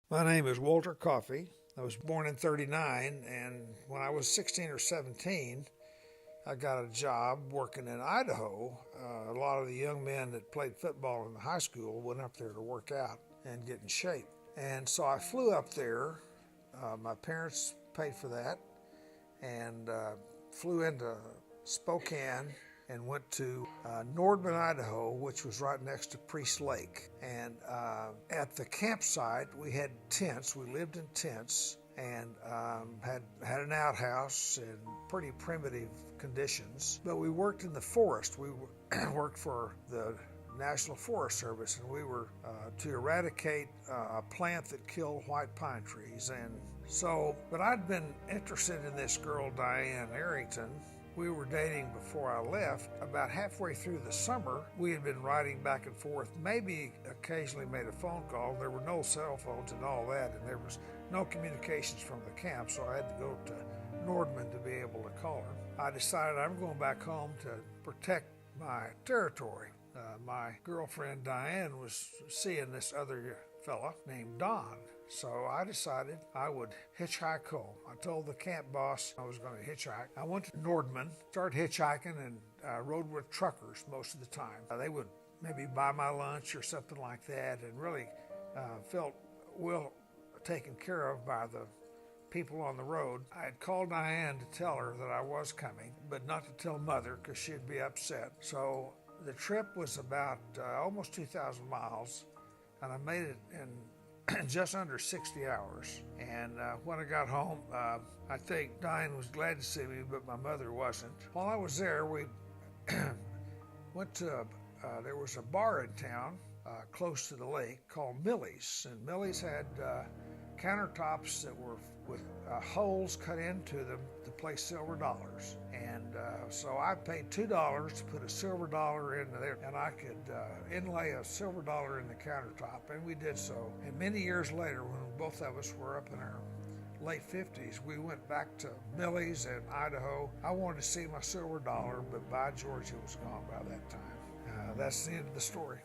My name is Walter Coffey. I was born in '39, and when I was 16 or 17, I got a job working in Idaho. A lot of the young men that played football in the high school went up there to work out and get in shape. And so I flew up there. My parents paid for that, and flew into Spokane and went to Nordman, Idaho, which was right next to Priest Lake. And at the campsite, we had tents. We lived in tents and had an outhouse in pretty primitive conditions. But we worked in the forest. We worked for the National Forest Service, and we were to eradicate a plant that killed white pine trees. And so, but I'd been interested in this girl, Diane Arrington. We were dating before I left. About halfway through the summer, we had been riding back and forth, maybe occasionally made a phone call. There were no cell phones and all that, and there was no communications from the camp, so I had to go to Nordman to be able to call her. I decided I'm going back home to protect my territory. My girlfriend Diane was seeing this other fella named Don. So I decided I would hitchhike home. I told the camp boss I was going to hitchhike. I went to Nordman, started hitchhiking, and rode with truckers most of the time. They would maybe buy my lunch or something like that, and really felt well taken care of by the people on the road. I had called Diane to tell her that I was coming, but not to tell Mother because she'd be upset. So the trip was about almost 2,000 miles, and I made it in just under 60 hours. And when I got home, I think Diane was glad to see me, but my mother wasn't. While I was there, we went to, there was a bar in town close to the lake called Millie's. And Millie's had countertops that were with holes cut into them to place silver dollars. And so I paid $2 to put a silver dollar in there, and I could inlay a silver dollar in the countertop, and we did so. And many years later, when both of us were up in our late 50s, we went back to Millie's in Idaho. I wanted to see my silver dollar, but by George, it was gone by that time. That's the end of the story.